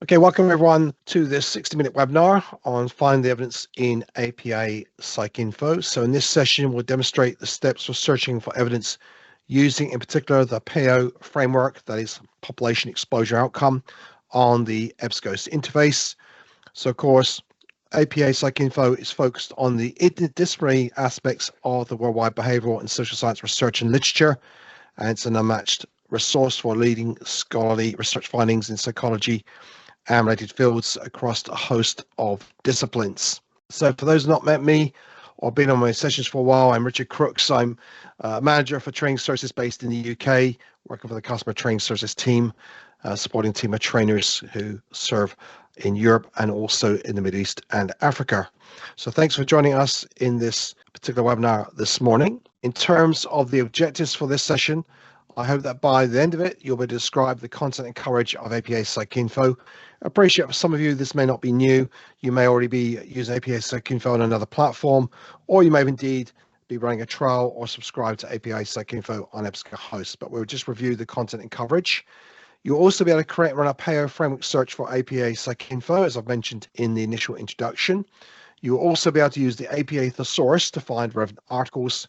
Okay, welcome everyone to this 60-minute webinar on finding the evidence in APA PsycInfo. So in this session, we'll demonstrate the steps for searching for evidence using, in particular, the PAO framework, that is population exposure outcome, on the EBSCOhost interface. So of course, APA PsycInfo is focused on the interdisciplinary aspects of the worldwide behavioral and social science research and literature, and it's an unmatched resource for leading scholarly research findings in psychology and related fields across a host of disciplines. So for those who have not met me or been on my sessions for a while, I'm Richard Crooks. I'm manager for training services based in the UK, working for the customer training services team, supporting a team of trainers who serve in Europe and also in the Middle East and Africa. So thanks for joining us in this particular webinar this morning. In terms of the objectives for this session, I hope that by the end of it, you'll be able to describe the content and coverage of APA PsycInfo. I appreciate for some of you, this may not be new. You may already be using APA PsycInfo on another platform, or you may indeed be running a trial or subscribe to APA PsycInfo on EBSCOhost, but we'll just review the content and coverage. You'll also be able to create and run a PAO framework search for APA PsycInfo, as I've mentioned in the initial introduction. You'll also be able to use the APA thesaurus to find relevant articles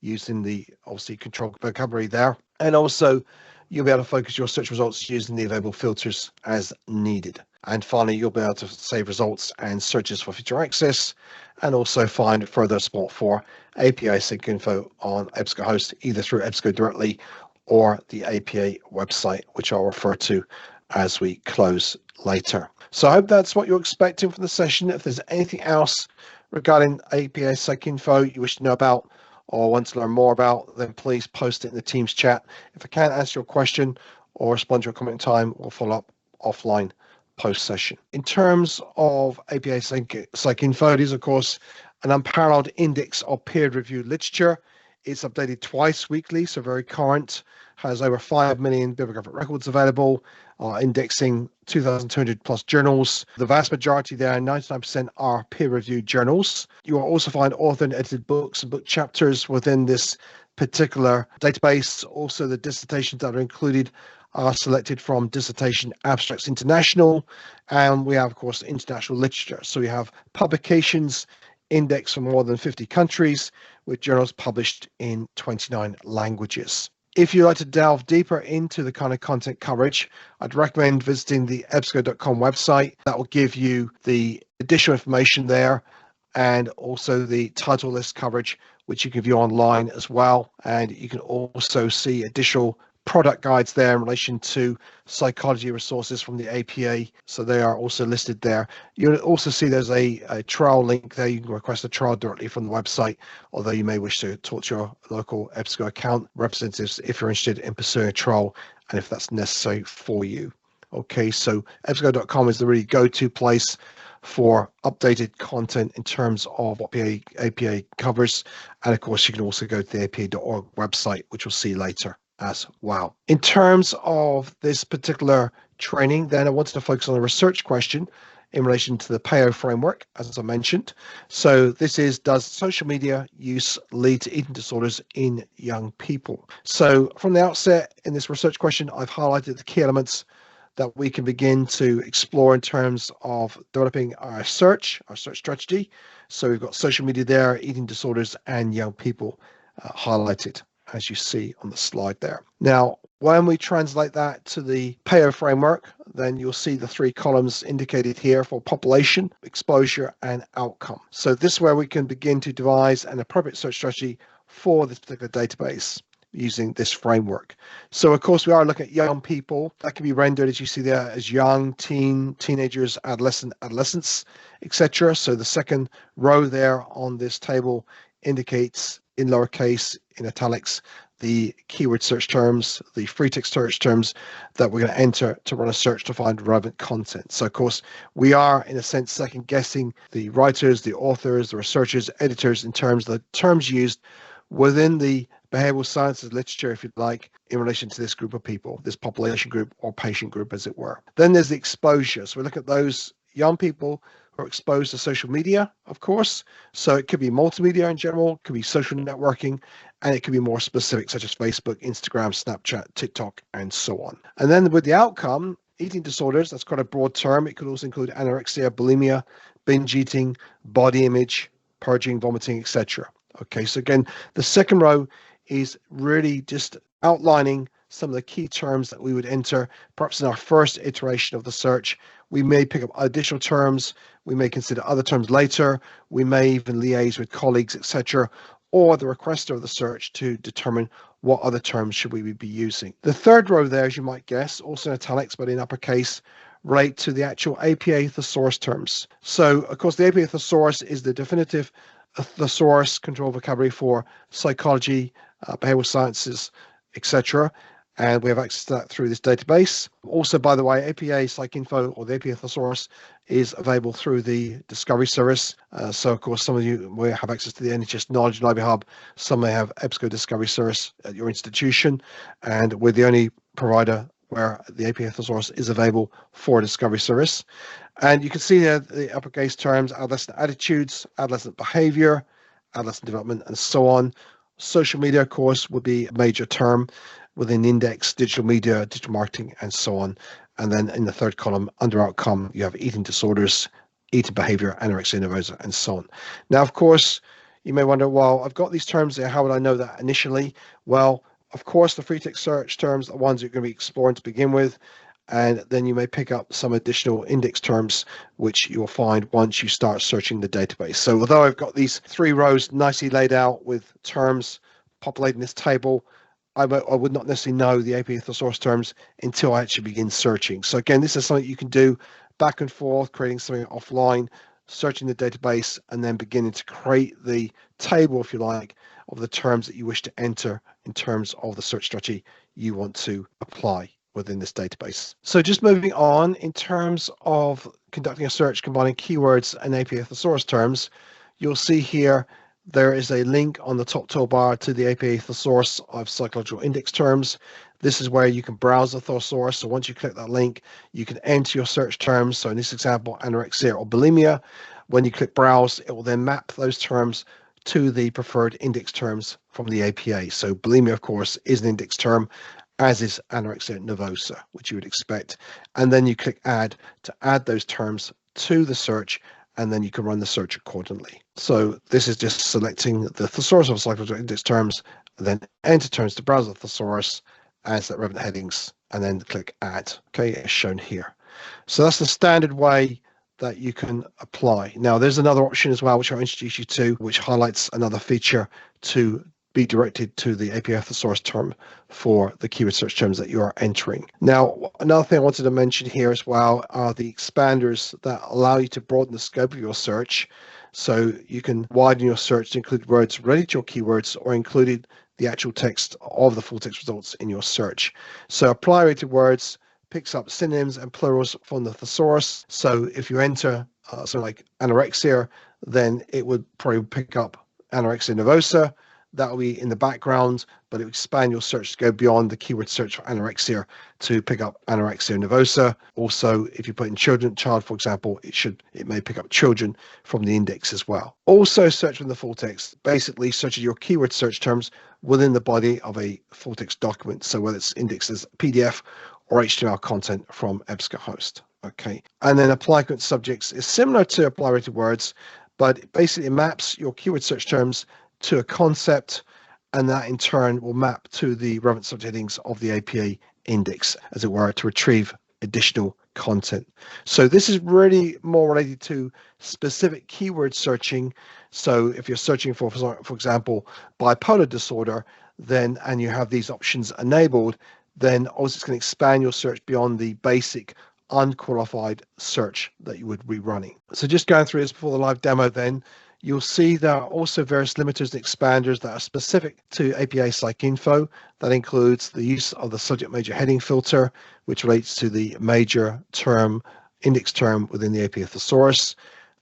using the obviously controlled vocabulary there. And also you'll be able to focus your search results using the available filters as needed. And finally, you'll be able to save results and searches for future access, and also find further support for APA PsycInfo on EBSCOhost, either through EBSCO directly or the APA website, which I'll refer to as we close later. So I hope that's what you're expecting from the session. If there's anything else regarding APA PsycInfo you wish to know about or want to learn more about, then please post it in the Teams chat. If I can't answer your question or respond to your comment in time, we'll follow up offline post-session. In terms of APA PsycInfo, it is, of course, an unparalleled index of peer-reviewed literature. It's updated twice weekly, so very current, has over 5 million bibliographic records available, indexing 2,200 plus journals. The vast majority there, 99%, are peer-reviewed journals. You will also find authored and edited books and book chapters within this particular database. Also, the dissertations that are included are selected from Dissertation Abstracts International, and we have, of course, international literature. So we have publications indexed from more than 50 countries with journals published in 29 languages. If you'd like to delve deeper into the kind of content coverage, I'd recommend visiting the EBSCO.com website. That will give you the additional information there, and also the title list coverage, which you can view online as well. And you can also see additional product guides there in relation to psychology resources from the APA. So they are also listed there. You'll also see there's a trial link there. You can request a trial directly from the website, although you may wish to talk to your local EBSCO account representatives if you're interested in pursuing a trial and if that's necessary for you. Okay, so EBSCO.com is the really go-to place for updated content in terms of what APA covers. And of course, you can also go to the apa.org website, which we'll see later as well. In terms of this particular training, then I wanted to focus on a research question in relation to the PAO framework, as I mentioned. So this is, does social media use lead to eating disorders in young people? So from the outset in this research question, I've highlighted the key elements that we can begin to explore in terms of developing our search strategy. So we've got social media there, eating disorders, and young people highlighted, as you see on the slide there. Now, when we translate that to the PAO framework, then you'll see the 3 columns indicated here for population, exposure, and outcome. So this is where we can begin to devise an appropriate search strategy for this particular database using this framework. So of course we are looking at young people. That can be rendered, as you see there, as young, teenagers, adolescents, etc. So the second row there on this table indicates in lowercase, in italics, the keyword search terms, the free text search terms that we're going to enter to run a search to find relevant content. So of course we are, in a sense, second guessing the writers, the authors, the researchers, editors in terms of the terms used within the behavioral sciences literature, if you'd like, in relation to this group of people, this population group or patient group, as it were. Then there's the exposure. So we look at those young people who are exposed to social media, of course. So it could be multimedia in general, it could be social networking, and it could be more specific, such as Facebook, Instagram, Snapchat, TikTok, and so on. And then with the outcome, eating disorders, that's quite a broad term. It could also include anorexia, bulimia, binge eating, body image, purging, vomiting, etc. Okay, so again, the second row is really just outlining some of the key terms that we would enter, perhaps in our first iteration of the search. We may pick up additional terms, we may consider other terms later, we may even liaise with colleagues, etc., or the requester of the search to determine what other terms should we be using. The third row there, as you might guess, also in italics but in uppercase, relate to the actual APA thesaurus terms. So, of course, the APA thesaurus is the definitive thesaurus control vocabulary for psychology, behavioral sciences, etc. And we have access to that through this database. Also, by the way, APA PsycInfo, or the APA thesaurus, is available through the Discovery Service. So, of course, some of you may have access to the NHS Knowledge Library Hub. Some may have EBSCO Discovery Service at your institution. And we're the only provider where the APA thesaurus is available for Discovery Service. And you can see there the uppercase terms: adolescent attitudes, adolescent behavior, adolescent development, and so on. Social media, of course, would be a major term within the index, digital media, digital marketing, and so on. And then in the third column, under outcome, you have eating disorders, eating behavior, anorexia nervosa, and so on. Now, of course, you may wonder, well, I've got these terms there. How would I know that initially? Well, of course, the free text search terms are ones you're going to be exploring to begin with. And then you may pick up some additional index terms, which you'll find once you start searching the database. So although I've got these three rows nicely laid out with terms populating this table, I would not necessarily know the APA thesaurus terms until I actually begin searching. So again, this is something you can do back and forth, creating something offline, searching the database, and then beginning to create the table, if you like, of the terms that you wish to enter in terms of the search strategy you want to apply within this database. So just moving on, in terms of conducting a search combining keywords and APA thesaurus terms, you'll see here there is a link on the top toolbar to the APA thesaurus of psychological index terms. This is where you can browse the thesaurus. So once you click that link, you can enter your search terms. So in this example, anorexia or bulimia. When you click browse, it will then map those terms to the preferred index terms from the APA. So bulimia, of course, is an index term, as is anorexia nervosa, which you would expect. And then you click add to add those terms to the search, and then you can run the search accordingly. So this is just selecting the thesaurus of psychological index terms, and then enter terms to browse the thesaurus as the relevant headings, and then click add, okay, as shown here. So that's the standard way that you can apply. Now, there's another option as well, which I'll introduce you to, which highlights another feature to be directed to the APA thesaurus term for the keyword search terms that you are entering. Now, another thing I wanted to mention here as well are the expanders that allow you to broaden the scope of your search. So you can widen your search to include words related to your keywords or included the actual text of the full text results in your search. So apply related words picks up synonyms and plurals from the thesaurus. So if you enter something like anorexia, then it would probably pick up anorexia nervosa. That will be in the background, but it will expand your search to go beyond the keyword search for anorexia to pick up anorexia nervosa. Also, if you put in child, for example, it may pick up children from the index as well. Also, search from the full text basically searches your keyword search terms within the body of a full text document. So whether it's indexed as PDF or HTML content from EBSCOhost. Okay, and then apply current subjects is similar to apply rated words, but basically it maps your keyword search terms to a concept, and that in turn will map to the relevant subheadings of the APA index, as it were, to retrieve additional content. So this is really more related to specific keyword searching. So if you're searching for example, bipolar disorder, then and you have these options enabled, then also it's going to expand your search beyond the basic unqualified search that you would be running. So just going through this before the live demo, then you'll see there are also various limiters and expanders that are specific to APA PsycInfo. That includes the use of the subject major heading filter, which relates to the major term, index term within the APA thesaurus.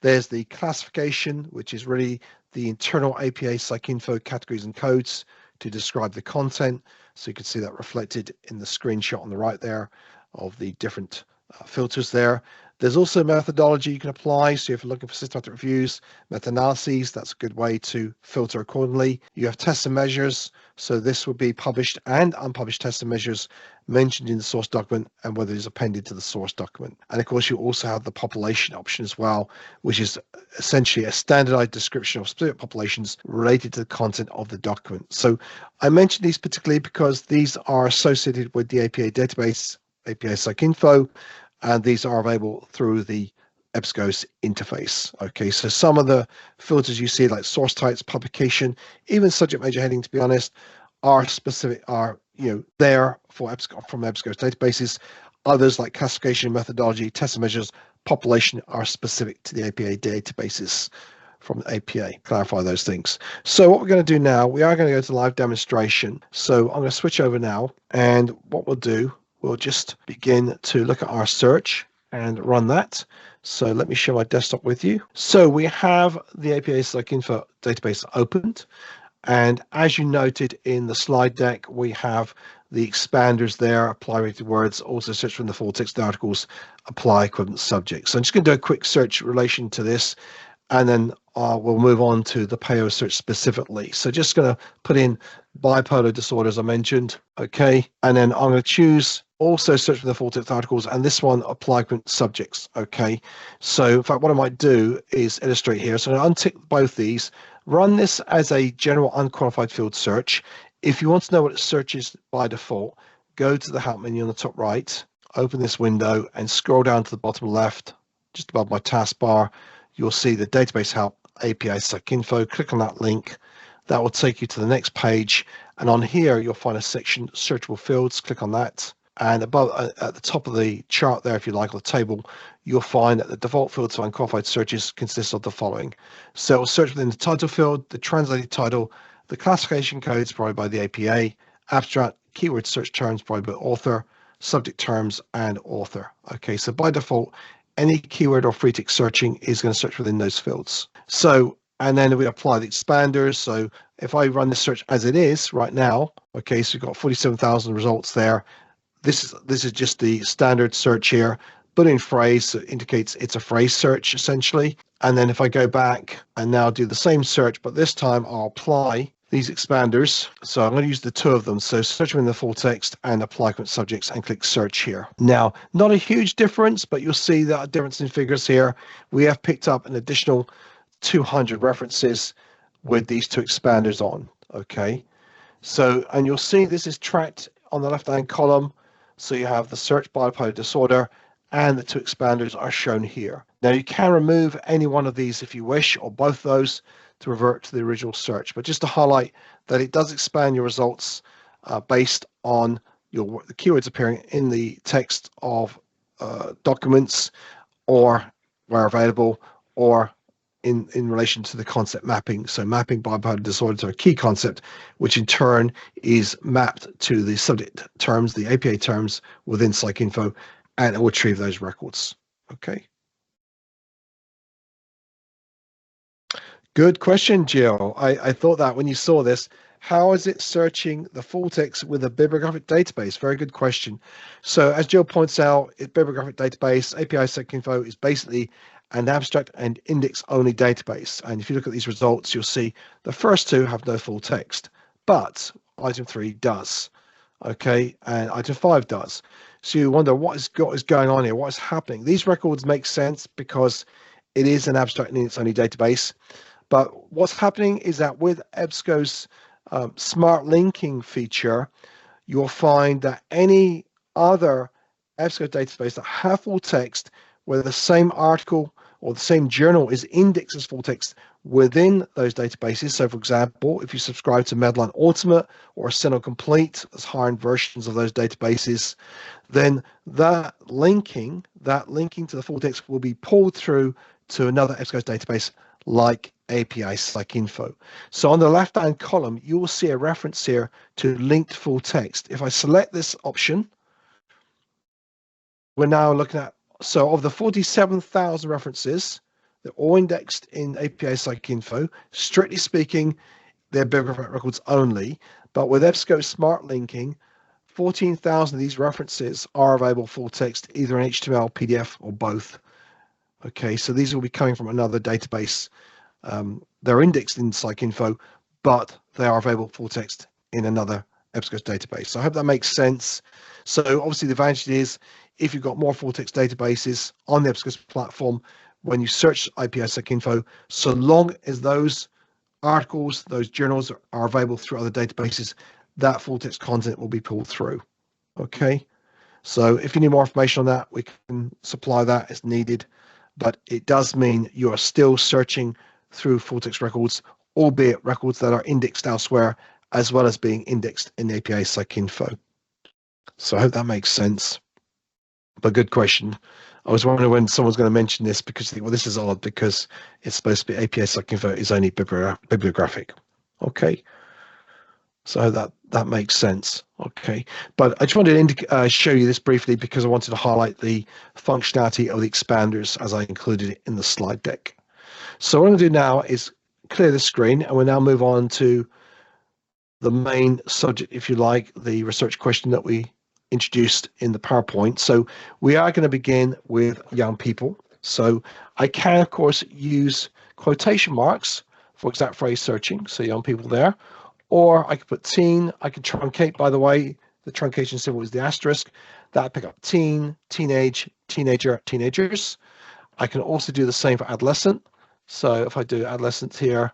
There's the classification, which is really the internal APA PsycInfo categories and codes to describe the content. So you can see that reflected in the screenshot on the right there of the different filters there. There's also methodology you can apply. So if you're looking for systematic reviews, meta-analyses, that's a good way to filter accordingly. You have tests and measures. So this would be published and unpublished tests and measures mentioned in the source document and whether it's appended to the source document. And of course, you also have the population option as well, which is essentially a standardized description of specific populations related to the content of the document. So I mentioned these particularly because these are associated with the APA database, APA PsycInfo, and these are available through the EBSCOhost interface. Okay, so some of the filters you see, like source types, publication, even subject major heading, to be honest, are specific, are there for EBSCO from EBSCOhost databases. Others like classification, methodology, test and measures, population are specific to the APA databases from the APA. Clarify those things. So what we're going to do now, we are going to go to live demonstration. So I'm going to switch over now, and what we'll do, we'll just begin to look at our search and run that. So let me share my desktop with you. So we have the APA PsycInfo database opened. And as you noted in the slide deck, we have the expanders there, apply related words, also search from the full text articles, apply equivalent subjects. So I'm just going to do a quick search in relation to this, and then we'll move on to the PAO search specifically. So just going to put in bipolar disorder, as I mentioned, okay, and then I'm going to choose also search for the full text articles, and this one apply equivalent subjects, okay. So in fact, what I might do is illustrate here. So I'm going to untick both these, run this as a general unqualified field search. If you want to know what it searches by default, go to the help menu on the top right, open this window and scroll down to the bottom left, just above my taskbar. You'll see the database help APA PsycInfo. Click on that link. That will take you to the next page. And on here, you'll find a section, searchable fields. Click on that. And above, at the top of the chart there, if you like, or the table, you'll find that the default fields for unqualified searches consist of the following. So it will search within the title field, the translated title, the classification codes provided by the APA, abstract, keyword search terms provided by author, subject terms, and author. Okay, so by default, any keyword or free text searching is going to search within those fields. So, and then we apply the expanders. So if I run this search as it is right now, okay, so we've got 47,000 results there. This is just the standard search here. Boolean phrase, so it indicates it's a phrase search essentially. And then if I go back and now do the same search, but this time I'll apply these expanders. So I'm going to use the two of them. So search in the full text and apply equivalent subjects and click search here. Now, not a huge difference, but you'll see that difference in figures here. We have picked up an additional 200 references with these two expanders on. Okay. So, and you'll see this is tracked on the left-hand column. So you have the search bipolar disorder and the two expanders are shown here. Now you can remove any one of these if you wish, or both those, to revert to the original search. But just to highlight that it does expand your results based on the keywords appearing in the text of documents, or where available, or in relation to the concept mapping. So mapping bipolar disorder to a key concept, which in turn is mapped to the subject terms, the APA terms within PsycInfo, and it will retrieve those records. Okay. Good question, Jill. I thought that when you saw this, how is it searching the full text with a bibliographic database? Very good question. So as Jill points out, bibliographic database, API PsycInfo, is basically an abstract and index only database. And if you look at these results, you'll see the first two have no full text, but item 3 does. Okay, and item 5 does. So you wonder what is going on here, what is happening. These records make sense because it is an abstract and index only database. But what's happening is that with EBSCO's smart linking feature, you'll find that any other EBSCO database that have full text, where the same article or the same journal is indexed as full text within those databases. So for example, if you subscribe to Medline Ultimate or Sentinel Complete, as higher-end versions of those databases, then that linking to the full text will be pulled through to another EBSCO database like API PsycInfo. So on the left-hand column, you will see a reference here to linked full text. If I select this option, we're now looking at, so of the 47,000 references, they're all indexed in API PsycInfo. Strictly speaking, they're bibliographic records only, but with EBSCO Smart Linking, 14,000 of these references are available full text, either in HTML, PDF, or both. Okay, so these will be coming from another database. They're indexed in PsycInfo, but they are available full text in another EBSCOhost database. So I hope that makes sense. So obviously the advantage is if you've got more full text databases on the EBSCOhost platform, when you search IPA PsycInfo, so long as those articles, those journals are available through other databases, that full text content will be pulled through. Okay, so if you need more information on that, we can supply that as needed, but it does mean you are still searching through full text records, albeit records that are indexed elsewhere, as well as being indexed in the APA PsycInfo. So I hope that makes sense. But good question. I was wondering when someone's going to mention this, because well, this is odd because it's supposed to be APA PsycInfo is only bibliographic. Okay. So that makes sense. Okay, but I just wanted to show you this briefly because I wanted to highlight the functionality of the expanders as I included it in the slide deck. So what I'm going to do now is clear the screen, and we'll now move on to the main subject, if you like, the research question that we introduced in the PowerPoint. So we are going to begin with young people. So I can, of course, use quotation marks for exact phrase searching, so young people there. Or I could put teen. I could truncate, by the way. The truncation symbol is the asterisk. That pick up teen, teenage, teenager, teenagers. I can also do the same for adolescent. So if I do adolescent here,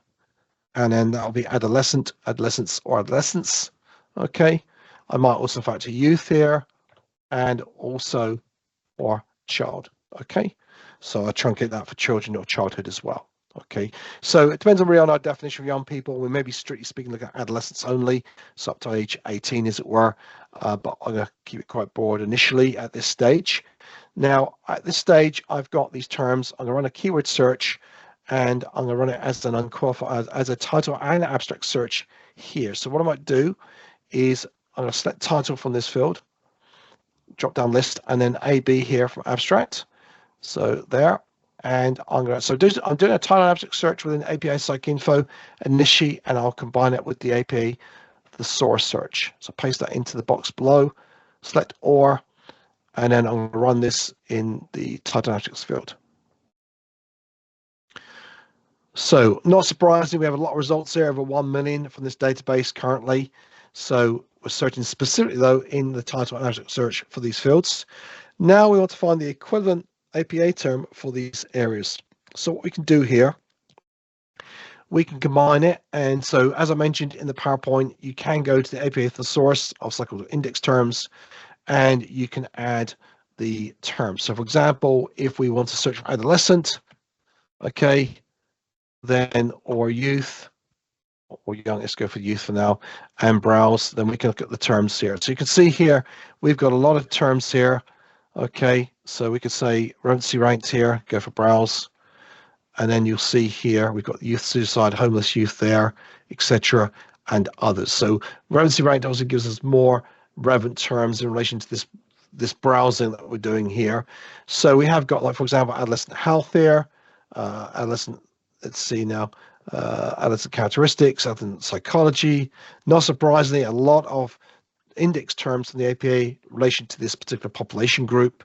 and then that'll be adolescent, adolescents, or adolescents. Okay. I might also factor youth here, and also or child. Okay. So I truncate that for children or childhood as well. Okay, so it depends on our definition of young people. We may be strictly speaking looking at adolescents only, so up to age 18, as it were, but I'm going to keep it quite broad initially at this stage. Now, at this stage, I've got these terms. I'm going to run a keyword search, and I'm going to run it as an unqualified, as a title and abstract search here. So what I might do is I'm going to select title from this field, drop down list, and then AB here from abstract. So there. And I'm doing a title and abstract search within APA PsycInfo initially, and I'll combine it with the APA, the source search. So paste that into the box below, select OR, and then I'm going to run this in the title and abstract field. So not surprisingly, we have a lot of results there, over 1 million from this database currently. So we're searching specifically though in the title and abstract search for these fields. Now we want to find the equivalent APA term for these areas. So what we can do here, we can combine it. And so as I mentioned in the PowerPoint, you can go to the APA thesaurus of psychological index terms, and you can add the terms. So for example, if we want to search for adolescent, okay, then or youth, or young, let's go for youth for now, and browse, then we can look at the terms here. So you can see here, we've got a lot of terms here. Okay, so we could say relevancy ranked here, go for browse, and then you'll see here we've got youth suicide, homeless youth there, etc., and others. So relevancy ranked also gives us more relevant terms in relation to this browsing that we're doing here. So we have got, like, for example, adolescent health here, adolescent, let's see now, adolescent characteristics, adolescent psychology. Not surprisingly, a lot of index terms in the APA in relation to this particular population group.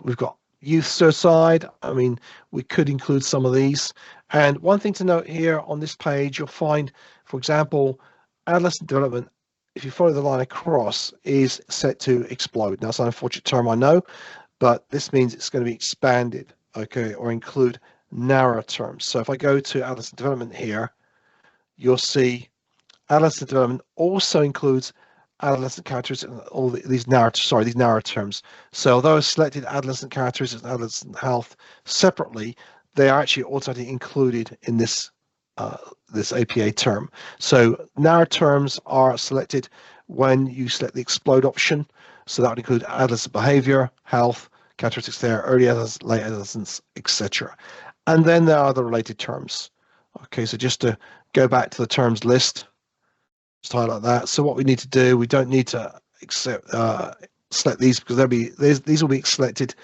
We've got youth suicide. I mean, we could include some of these. And one thing to note here on this page, you'll find, for example, adolescent development, if you follow the line across, is set to explode. Now, it's an unfortunate term, I know, but this means it's going to be expanded, okay, or include narrower terms. So if I go to adolescent development here, you'll see adolescent development also includes adolescent characteristics and all these narrow terms. So although I've selected adolescent characteristics and adolescent health separately, they are actually automatically included in this this APA term. So narrow terms are selected when you select the explode option. So that would include adolescent behavior, health, characteristics there, early adolescence, late adolescence, etc. And then there are the related terms. Okay, so just to go back to the terms list, just highlight that. So what we need to do, we don't need to select these because these will be selected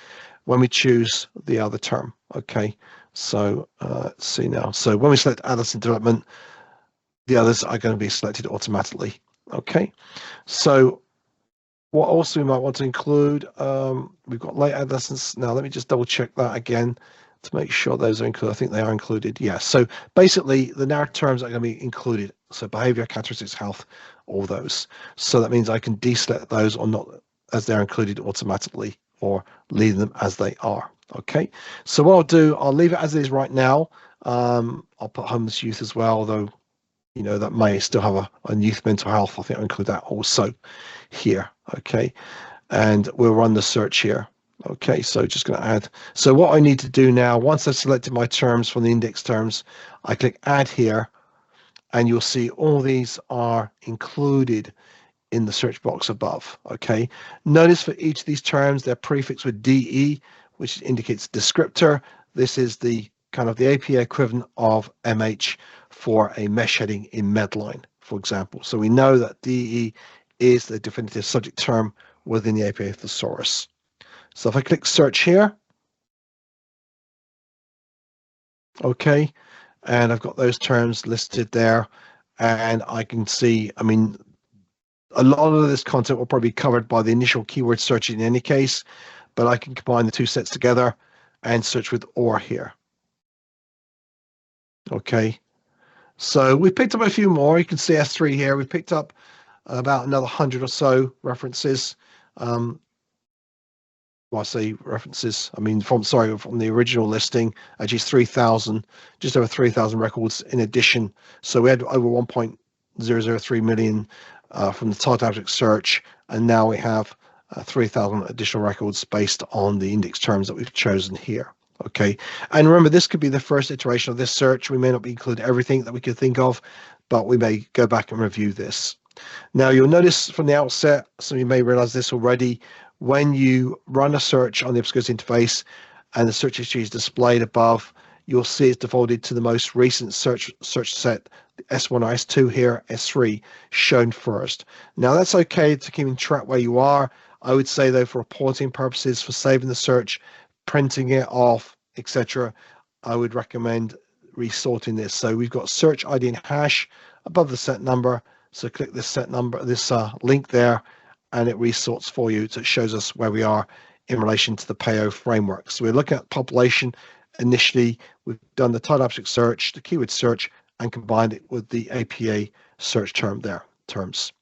when we choose the other term. Okay, so let's see now. So when we select adolescent development, the others are going to be selected automatically. Okay, so What also we might want to include, we've got late adolescence. Now, let me just double check that again to make sure those are included. I think they are included. Yes. So basically, the narrative terms are going to be included. So behavior, characteristics, health, all those. So that means I can deselect those or not as they're included automatically or leave them as they are. Okay. So what I'll do, I'll leave it as it is right now. I'll put homeless youth as well, although, you know, that may still have a youth mental health. I think I'll include that also here. Okay, and we'll run the search here. Okay, so just going to add. So what I need to do now, once I've selected my terms from the index terms, I click add here, and you'll see all these are included in the search box above. Okay, notice for each of these terms, they're prefixed with DE, which indicates descriptor. This is the kind of the APA equivalent of MH for a mesh heading in Medline, for example. So we know that DE is the definitive subject term within the APA thesaurus. So if I click search here, okay, and I've got those terms listed there, and I can see, I mean, a lot of this content will probably be covered by the initial keyword search in any case, but I can combine the two sets together and search with or here. Okay, so we picked up a few more. You can see S3 here. We picked up about another 100 or so references. Well, I say references, I mean, from the original listing, actually 3,000, just over 3,000 records in addition. So we had over 1.003 million from the title object search, and now we have 3,000 additional records based on the index terms that we've chosen here. Okay, and remember, this could be the first iteration of this search. We may not include everything that we could think of, but we may go back and review this. Now, you'll notice from the outset, some of you may realize this already, when you run a search on the EBSCOhost interface and the search history is displayed above, you'll see it's defaulted to the most recent search set, S1 or S2 here, S3, shown first. Now, that's okay to keep track where you are. I would say, though, for reporting purposes, for saving the search, printing it off, etc., I would recommend resorting this. So we've got search ID and hash above the set number. So click this set number, this link there, and it resorts for you. So it shows us where we are in relation to the PAO framework. So we're looking at population. Initially, we've done the title object search, the keyword search, and combined it with the APA search terms.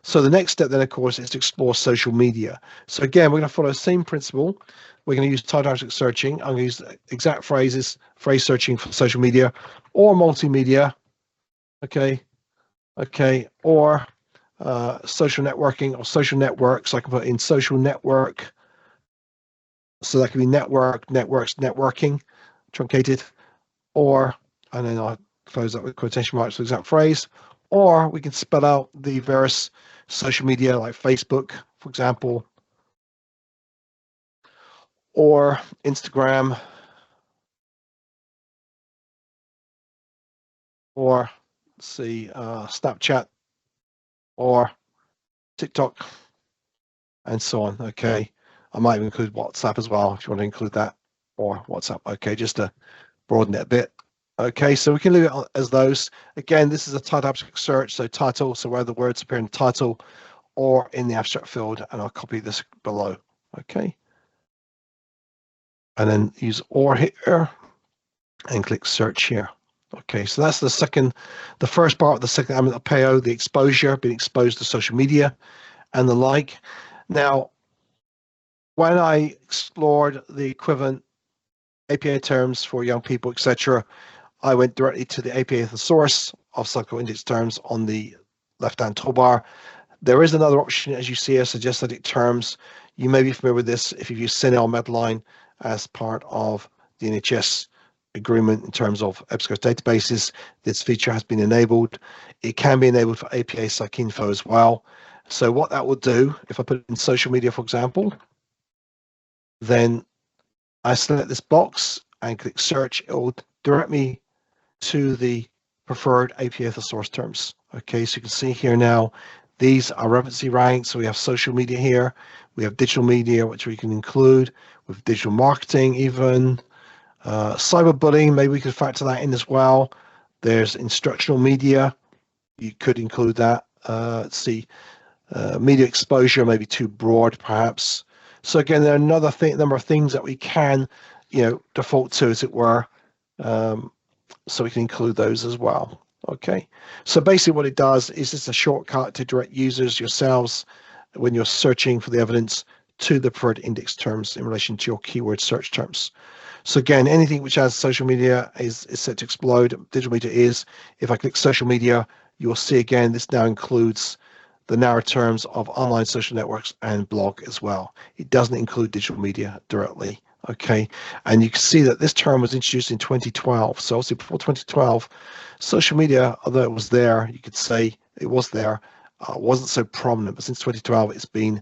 So the next step then, of course, is to explore social media. So again, we're going to follow the same principle. We're going to use title object searching. I'm going to use exact phrase searching for social media or multimedia. Okay, or social networking or social networks. I can put in social network. So that can be network, networks, networking, truncated, or, and then I'll close that with quotation marks for the exact phrase, or we can spell out the various social media like Facebook, for example, or Instagram, or let's see, Snapchat, or TikTok, and so on. Okay, I might include WhatsApp as well if you want to include that, or WhatsApp. Okay, just to broaden it a bit. Okay, so we can leave it as those. Again, this is a title object search, so title, so where the words appear in the title or in the abstract field, and I'll copy this below. Okay, and then use or here and click search here. Okay, so that's the first part of the second element of PAO, the exposure, being exposed to social media and the like. Now, when I explored the equivalent APA terms for young people, etc., I went directly to the APA thesaurus of psychological index terms on the left-hand toolbar. There is another option, as you see, as suggested terms. You may be familiar with this if you've used CINEL Medline as part of the NHS agreement in terms of EBSCO databases. This feature has been enabled. It can be enabled for APA PsycInfo as well. So what that will do, if I put in social media, for example, then I select this box and click search. It will direct me to the preferred APA thesaurus terms. Okay, so you can see here now, these are relevancy ranks. So we have social media here. We have digital media, which we can include with digital marketing, even cyberbullying. Maybe we could factor that in as well. There's instructional media. You could include that. Let's see. Media exposure may be too broad, perhaps. So again, there are another number of things that we can, default to, as it were. So we can include those as well. Okay. So basically what it does is it's a shortcut to direct users yourselves when you're searching for the evidence to the preferred index terms in relation to your keyword search terms. So again, anything which has social media is set to explode. Digital media is. If I click social media, you'll see again, this now includes the narrow terms of online social networks and blog as well. It doesn't include digital media directly. Okay, and you can see that this term was introduced in 2012. So obviously before 2012, social media, although it was there, you could say it was there, wasn't so prominent. But since 2012, it's been,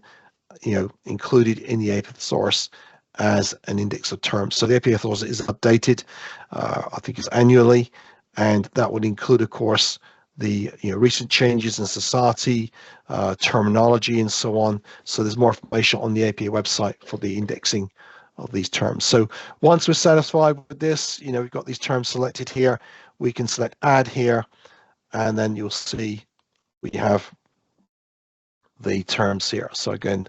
included in the APA thesaurus as an index of terms. So the APA thesaurus is updated, I think it's annually, and that would include, of course, the recent changes in society, terminology, and so on. So there's more information on the APA website for the indexing of these terms. So once we're satisfied with this, we've got these terms selected here. We can select add here, and then you'll see we have the terms here. So again,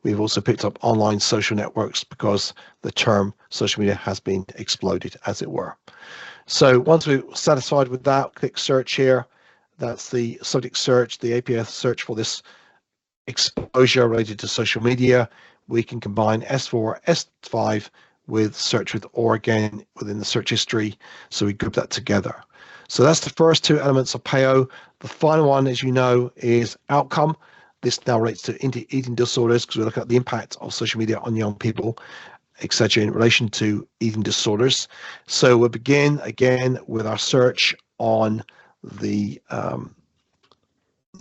we've also picked up online social networks because the term social media has been exploded, as it were. So once we're satisfied with that, click search here. That's the subject search, the APA search for this exposure related to social media. We can combine S4, S5 with search with or again within the search history. So we group that together. So that's the first two elements of PAO. The final one, as you know, is outcome. This now relates to eating disorders because we're looking at the impact of social media on young people, etc., in relation to eating disorders. So we'll begin again with our search on the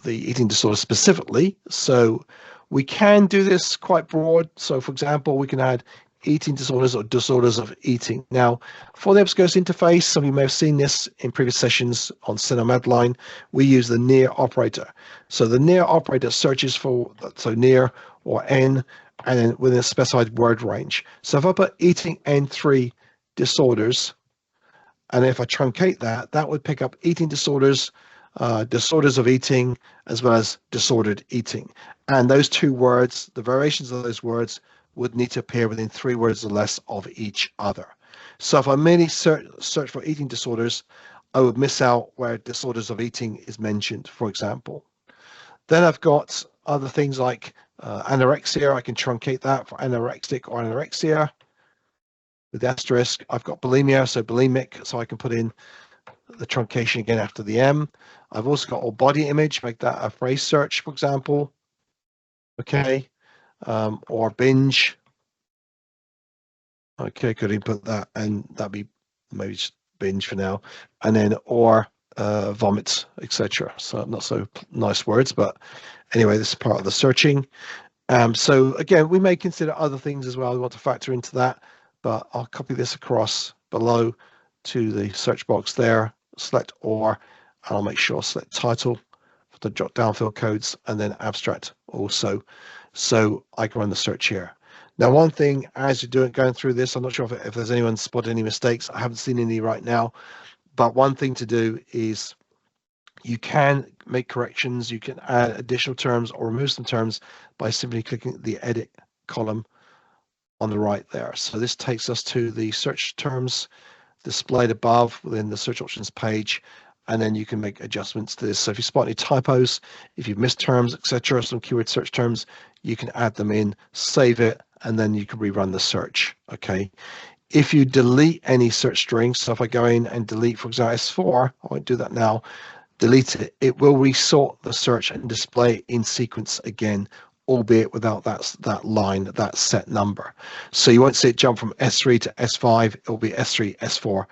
eating disorder specifically. So we can do this quite broad. So for example, we can add eating disorders or disorders of eating. Now, for the EBSCOhost interface, some of you may have seen this in previous sessions on Medline, we use the near operator. So the near operator searches for, so near or N, and then within a specified word range. So if I put eating N3 disorders, and if I truncate that, that would pick up eating disorders, disorders of eating, as well as disordered eating. And those two words, the variations of those words, would need to appear within 3 words or less of each other. So if I merely search for eating disorders, I would miss out where disorders of eating is mentioned, for example. Then I've got other things like anorexia. I can truncate that for anorexic or anorexia. With asterisk, I've got bulimia, so bulimic, so I can put in the truncation again after the M. I've also got all body image, make that a phrase search, for example. Okay, or binge. Okay, could input that, and that'd be maybe just binge for now, and then or vomit, etc. So not so nice words, but anyway, this is part of the searching. So again, we may consider other things as well. We want to factor into that, but I'll copy this across below to the search box there, select or, and I'll make sure select title for the drop down field codes, and then abstract also. So I can run the search here. Now, one thing as you're going through this, I'm not sure if there's anyone spotted any mistakes. I haven't seen any right now, but one thing to do is you can make corrections. You can add additional terms or remove some terms by simply clicking the edit column on the right there. So this takes us to the search terms displayed above within the search options page, and then you can make adjustments to this. So if you spot any typos, if you've missed terms, etc., some keyword search terms, you can add them in, save it, and then you can rerun the search. Okay. If you delete any search string, so if I go in and delete, for example, S4, I won't do that now, delete it, it will resort the search and display in sequence again, albeit without that line, that set number. So you won't see it jump from S3 to S5, it will be S3, S4,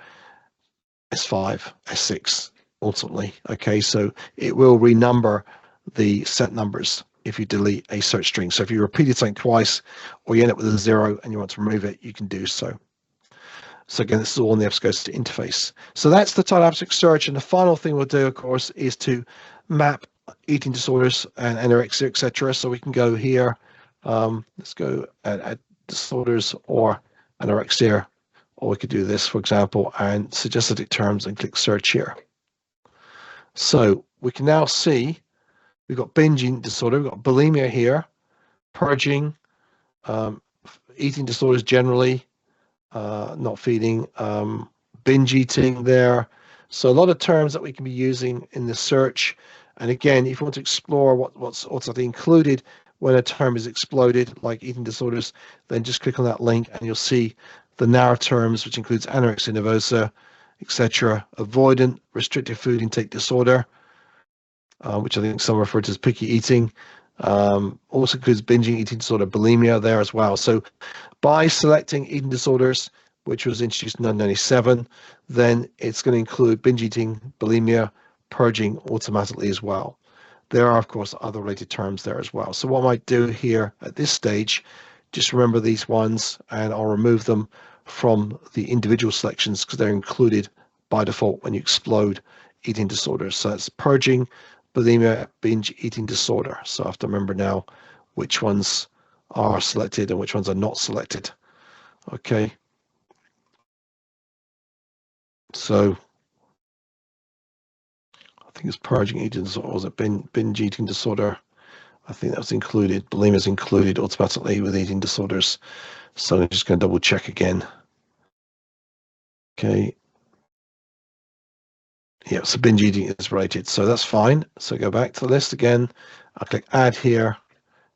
S5, S6 ultimately. Okay, so it will renumber the set numbers if you delete a search string. So if you repeated something twice or you end up with a 0 and you want to remove it, you can do so. So again, this is all in the EBSCOhost interface. So that's the title abstract search. And the final thing we'll do, of course, is to map eating disorders and anorexia, etc. So we can go here. Let's go at disorders or anorexia, or we could do this, for example, and suggested terms and click search here. So we can now see We've got binge eating disorder. We've got bulimia here, purging, eating disorders generally, not feeding, binge eating there. So a lot of terms that we can be using in the search. And again, if you want to explore what's also included when a term is exploded, like eating disorders, then just click on that link and you'll see the narrow terms, which includes anorexia nervosa, etc., avoidant restrictive food intake disorder, which I think some refer to as picky eating. Also includes binging eating disorder, bulimia there as well. So by selecting eating disorders, which was introduced in 1997, then it's going to include binge eating, bulimia, purging automatically as well. There are, of course, other related terms there as well. So what I might do here at this stage, just remember these ones, and I'll remove them from the individual selections because they're included by default when you explode eating disorders. So it's purging, bulimia, binge eating disorder. So I have to remember now which ones are selected and which ones are not selected. Okay. So I think it's purging eating disorder, or was it binge eating disorder? I think that was included. Bulimia is included automatically with eating disorders. So I'm just going to double check again. Okay. Yeah, so binge eating is rated, so that's fine. So go back to the list again. I'll click add here,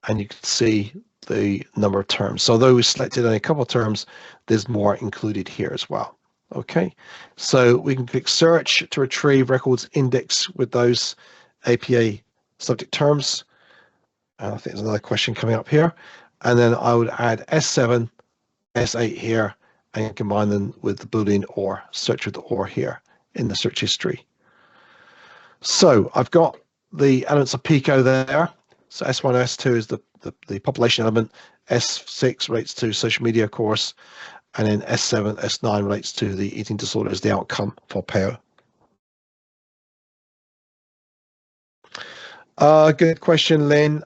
and you can see the number of terms. So although we selected only a couple of terms, there's more included here as well. Okay, so we can click search to retrieve records index with those APA subject terms. And I think there's another question coming up here. And then I would add S7, S8 here, and combine them with the Boolean OR, search with the OR here in the search history. So I've got the elements of PICO there. So S1, S2 is the population element. S6 relates to social media, of course. And then S7, S9 relates to the eating disorder as the outcome for PAO. Good question, Lynn.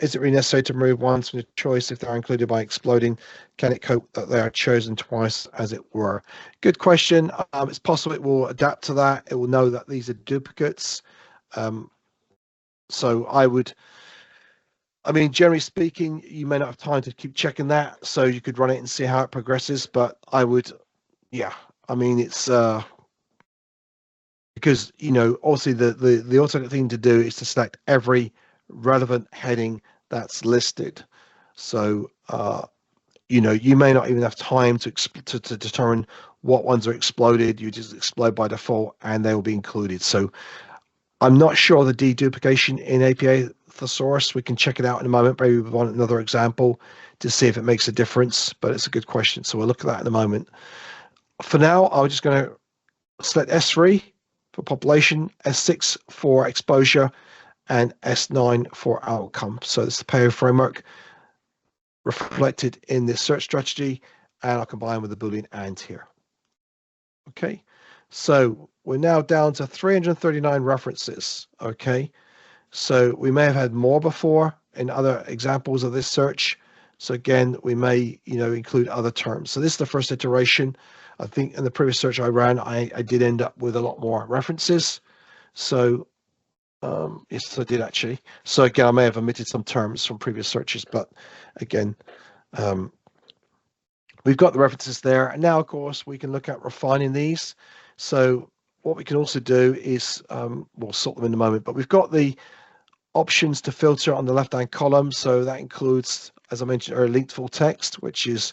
Is it really necessary to remove ones from the choice if they are included by exploding? Can it cope that they are chosen twice, as it were? Good question. It's possible it will adapt to that. It will know that these are duplicates. So I mean, generally speaking, you may not have time to keep checking that. So you could run it and see how it progresses. But I would, yeah, I mean, it's because, you know, obviously the alternate thing to do is to select every relevant heading that's listed. So, you know, you may not even have time to determine what ones are exploded. You just explode by default and they will be included. So I'm not sure the deduplication in APA thesaurus. We can check it out in a moment. Maybe we want another example to see if it makes a difference, but it's a good question. So we'll look at that in a moment. For now, I'm just going to select S3 for population, S6 for exposure, and S9 for outcome. So it's the PAO framework reflected in this search strategy, and I'll combine with the Boolean AND here. Okay, so we're now down to 339 references. Okay, so we may have had more before in other examples of this search. So again, we may, you know, include other terms. So this is the first iteration. I think in the previous search I ran, I did end up with a lot more references. So yes, I did actually. So again, I may have omitted some terms from previous searches, but again, we've got the references there. And now, of course, we can look at refining these. So what we can also do is, we'll sort them in a moment, but we've got the options to filter on the left-hand column. So that includes, as I mentioned earlier, linked full text, which is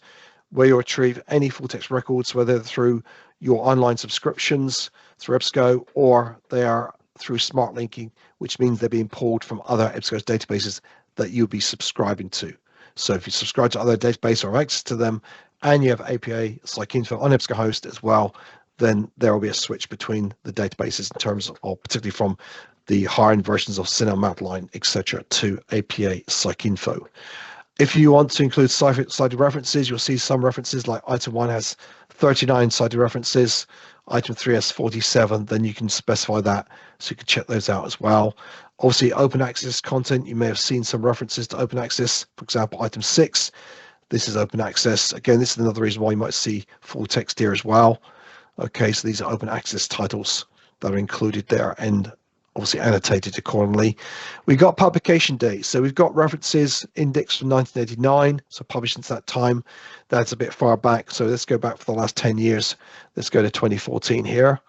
where you retrieve any full text records, whether through your online subscriptions through EBSCO or they are through smart linking, which means they're being pulled from other EBSCO's databases that you'll be subscribing to. So if you subscribe to other databases or have access to them, and you have APA PsycInfo on EBSCOhost as well, then there will be a switch between the databases in terms of, particularly from the higher-end versions of Cinema, Mapline, etc., to APA PsycInfo. If you want to include cited references, you'll see some references like item 1 has 39 cited references, item 3 has 47, then you can specify that so you can check those out as well. Obviously, open access content, you may have seen some references to open access. For example, item 6, this is open access. Again, this is another reason why you might see full text here as well. Okay, so these are open access titles that are included there, and obviously annotated accordingly. We've got publication dates. So we've got references indexed from 1989, so published since that time. That's a bit far back. So let's go back for the last 10 years. Let's go to 2014 here.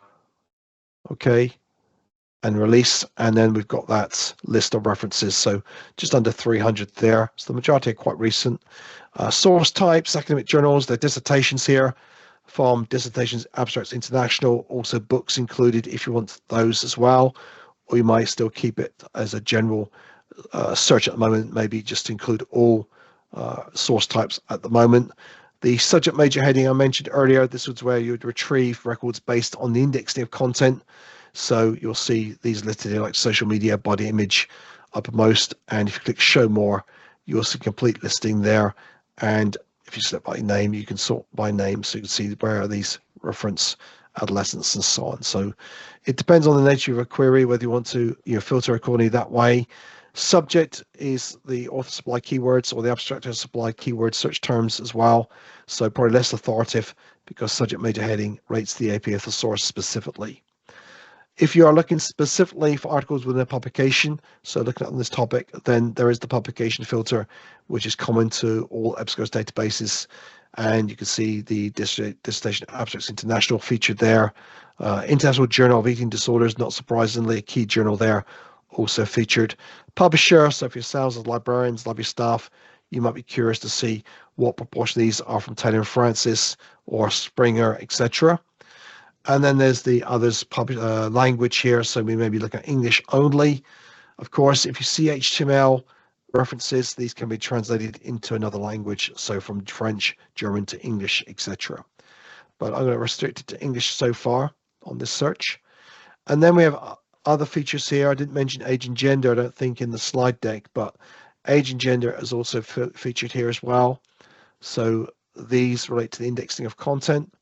Okay. And release. And then we've got that list of references. So just under 300 there. So the majority are quite recent. Source types, academic journals, their dissertations here. From Dissertations Abstracts International, also books included if you want those as well, or you might still keep it as a general search at the moment, maybe just include all source types at the moment. The subject major heading I mentioned earlier, this was where you would retrieve records based on the indexing of content. So you'll see these listed here like social media, body image uppermost, and if you click show more, you'll see complete listing there. And if you select by name, you can sort by name so you can see where are these reference adolescents and so on. So it depends on the nature of a query, whether you want to filter accordingly that way. Subject is the author supply keywords or the abstractor supply keyword search terms as well. So probably less authoritative because subject major heading rates the APA thesaurus specifically. If you are looking specifically for articles within a publication, so looking at this topic, then there is the publication filter, which is common to all EBSCOhost databases. And you can see the Dissertation Abstracts International featured there. International Journal of Eating Disorders, not surprisingly, a key journal there, also featured. Publisher, so for yourselves as librarians, library staff, you might be curious to see what proportion of these are from Taylor and Francis or Springer, etc. And then there's the others language here. So we may be looking at English only. Of course, if you see HTML references, these can be translated into another language. So from French, German to English, etc. But I'm going to restrict it to English so far on this search. And then we have other features here. I didn't mention age and gender, I don't think, in the slide deck, but age and gender is also featured here as well. So these relate to the indexing of content.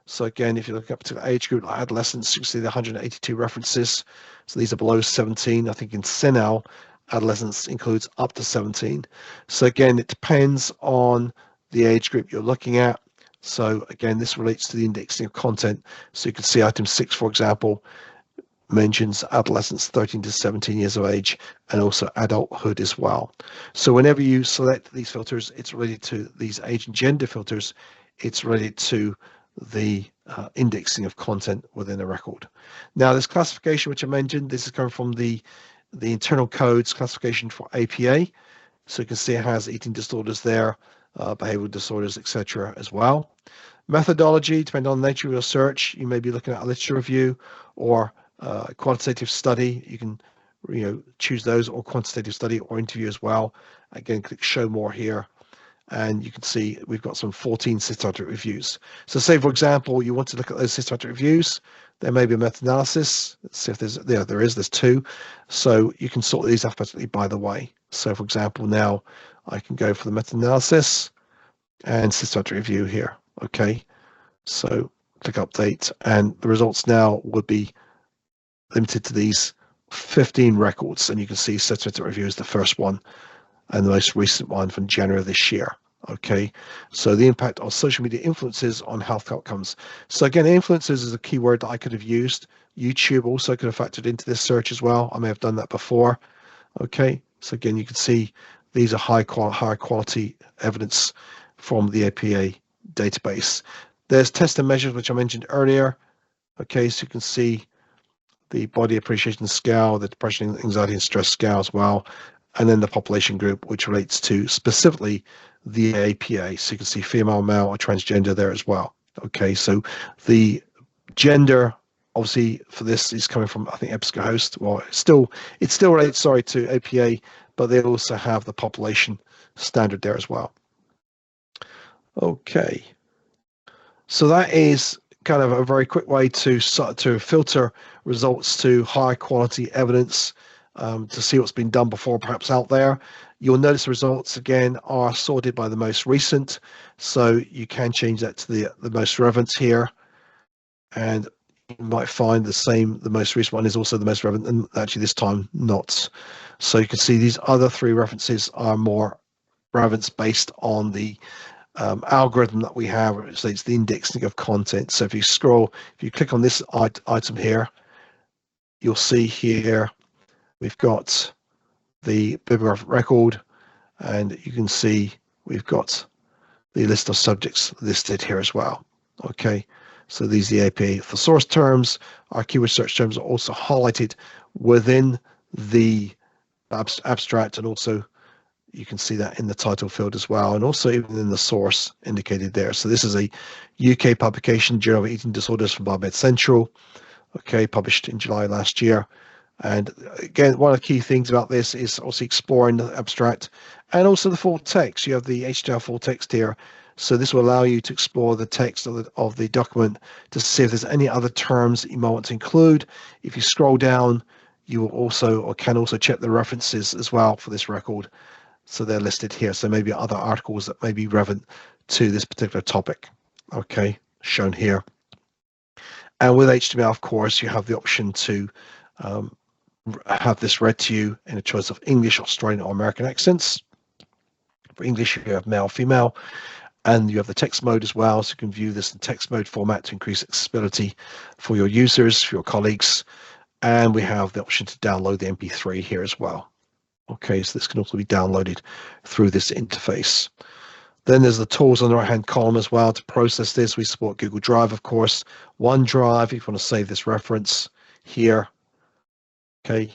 So again, if you look up to the age group, like adolescents, you can see the 182 references. So these are below 17. I think in CINAHL, adolescents includes up to 17. So again, it depends on the age group you're looking at. So again, this relates to the indexing of content. So you can see item 6, for example, mentions adolescents 13 to 17 years of age and also adulthood as well. So whenever you select these filters, it's related to these age and gender filters. It's related to the indexing of content within a record. Now, this classification which I mentioned, this is coming from the internal codes classification for APA. So you can see it has eating disorders there, behavioral disorders, etc. as well. Methodology, depending on the nature of your search, you may be looking at a literature review or quantitative study. You can choose those, or quantitative study or interview as well. Again, click show more here. And you can see we've got some 14 systematic reviews. So say, for example, you want to look at those systematic reviews, there may be a meta-analysis. Let's see if there's 2. So you can sort these alphabetically by the way. So for example, now I can go for the meta-analysis and systematic review here. Okay, so click update, and the results now would be limited to these 15 records. And you can see systematic review is the first one and the most recent one from January of this year. Okay, so the impact of social media influences on health outcomes. So again, influences is a keyword that I could have used. YouTube also could have factored into this search as well. I may have done that before. Okay, so again, you can see these are higher quality evidence from the APA database. There's test and measures, which I mentioned earlier. Okay, so you can see the body appreciation scale, the depression, anxiety, and stress scale as well. And then the population group, which relates to specifically the APA. So you can see female, male, or transgender there as well. Okay, so the gender, obviously, for this is coming from, I think, EBSCOhost. Well, it still relates, to APA, but they also have the population standard there as well. Okay, so that is kind of a very quick way to filter results to high quality evidence. To see what's been done before, perhaps out there. You'll notice the results again are sorted by the most recent, so you can change that to the most relevant here, and you might find the most recent one is also the most relevant, and actually this time not. So you can see these other 3 references are more relevance based on the algorithm that we have, so it's the indexing of content. So if you click on this item here, you'll see here we've got the bibliographic record, and you can see we've got the list of subjects listed here as well. Okay, so these are the APA thesaurus terms. Our keyword search terms are also highlighted within the abstract, and also you can see that in the title field as well, and also even in the source indicated there. So this is a UK publication, Journal of Eating Disorders from Biomed Central, okay, published in July last year. And again, one of the key things about this is also exploring the abstract and also the full text. You have the HTML full text here. So this will allow you to explore the text of the document to see if there's any other terms that you might want to include. If you scroll down, you will also, or can also, check the references as well for this record. So they're listed here. So maybe other articles that may be relevant to this particular topic. Okay, shown here. And with HTML, of course, you have the option to have this read to you in a choice of English, Australian, or American accents. For English, you have male, female, and you have the text mode as well. So you can view this in text mode format to increase accessibility for your users, for your colleagues. And we have the option to download the MP3 here as well. Okay, so this can also be downloaded through this interface. Then there's the tools on the right-hand column as well to process this. We support Google Drive, of course, OneDrive, if you want to save this reference here. Okay.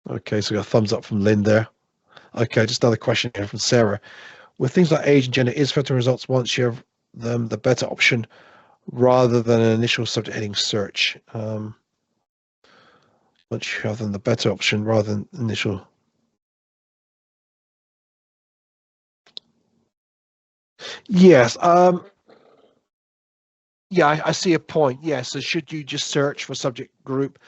Okay, so we got a thumbs up from Lynn there. Okay, just another question here from Sarah. With things like age and gender, is filtering results once you have them the better option rather than an initial subject heading search? Once you have them the better option rather than initial. Yes. Yeah, I see a point. Yeah, so should you just search for subject group?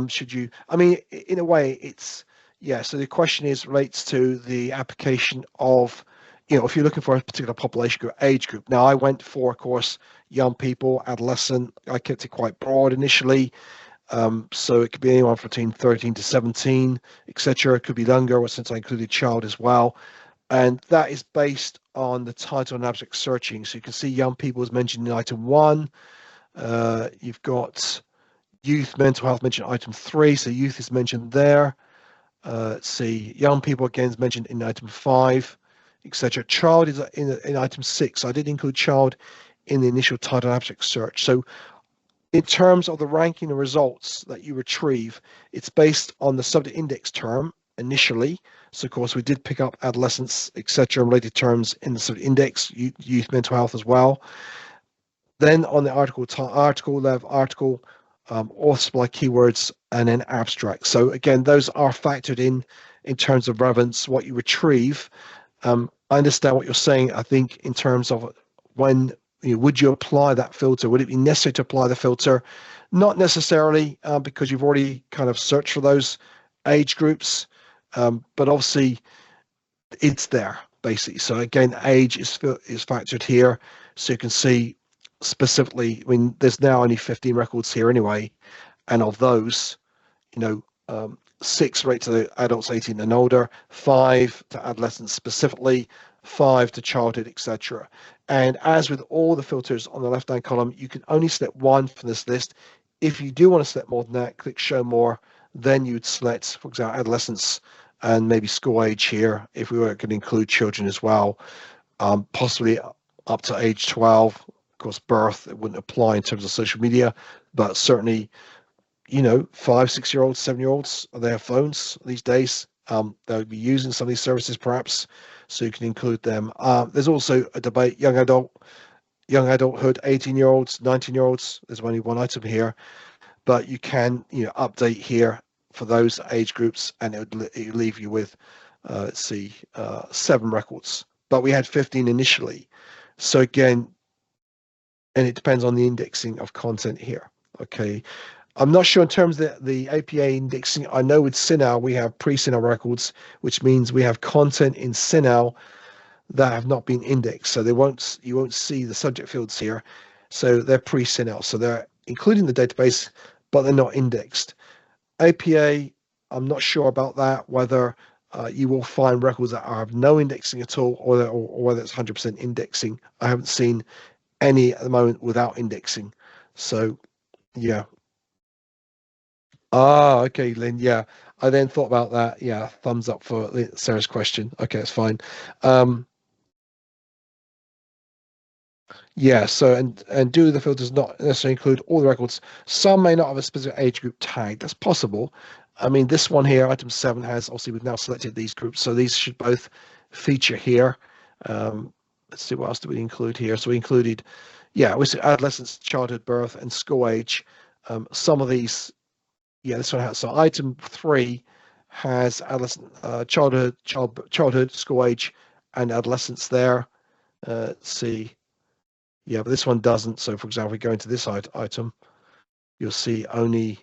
Should you? I mean, in a way, it's yeah. So the question is relates to the application of, if you're looking for a particular population group, age group. Now, I went for, of course, young people, adolescent. I kept it quite broad initially. So it could be anyone between 13 to 17, etc. It could be younger, since I included child as well. And that is based on the title and abstract searching. So you can see young people is mentioned in item 1. You've got youth mental health mentioned in item 3. So youth is mentioned there. Let's see, young people again is mentioned in item 5, etc. Child is in item 6. So I did include child in the initial title and abstract search. So in terms of the ranking and results that you retrieve, it's based on the subject index term initially. So of course we did pick up adolescence, etc., related terms in the subject index, youth mental health as well. Then on the article level, author supply keywords, and then abstract. So again, those are factored in terms of relevance, what you retrieve. I understand what you're saying. I think in terms of when would you apply that filter? Would it be necessary to apply the filter? Not necessarily, because you've already kind of searched for those age groups, but obviously it's there basically. So again, age is factored here, so you can see specifically. I mean, there's now only 15 records here anyway, and of those, 6 rate to the adults 18 and older, 5 to adolescents specifically, 5 to childhood, etc. And as with all the filters on the left-hand column, you can only select one from this list. If you do want to select more than that, click Show More. Then you'd select, for example, adolescents and maybe school age here, if we were going to include children as well, possibly up to age 12. Of course, birth, it wouldn't apply in terms of social media, but certainly 5, 6-year-olds, 7-year-olds, they have phones these days. They'll be using some of these services perhaps, so you can include them. There's also a debate, young adulthood, 18-year-olds, 19-year-olds. There's only one item here, but you can update here for those age groups, and it would leave you with, 7 records. But we had 15 initially. So again, and it depends on the indexing of content here. Okay. I'm not sure in terms of the APA indexing. I know with CINAHL, we have pre-CINAHL records, which means we have content in CINAHL that have not been indexed. So you won't see the subject fields here. So they're pre-CINAHL. So they're including the database, but they're not indexed. APA, I'm not sure about that, whether you will find records that have no indexing at all, or whether it's 100% indexing. I haven't seen any at the moment without indexing. So, yeah. Ah, okay, Lynn. Yeah, I then thought about that. Yeah, thumbs up for Sarah's question. Okay, that's fine. Um, yeah, so and do the filters not necessarily include all the records? Some may not have a specific age group tag. That's possible. I mean, this one here, item 7, has obviously we've now selected these groups, so these should both feature here. Let's see what else do we include here. So we included, yeah, we said adolescence, childhood, birth, and school age. Some of these, yeah, this one has. So item 3 has adolescent, childhood, school age, and adolescence there. Let's see. Yeah, but this one doesn't. So, for example, we go into this item, you'll see only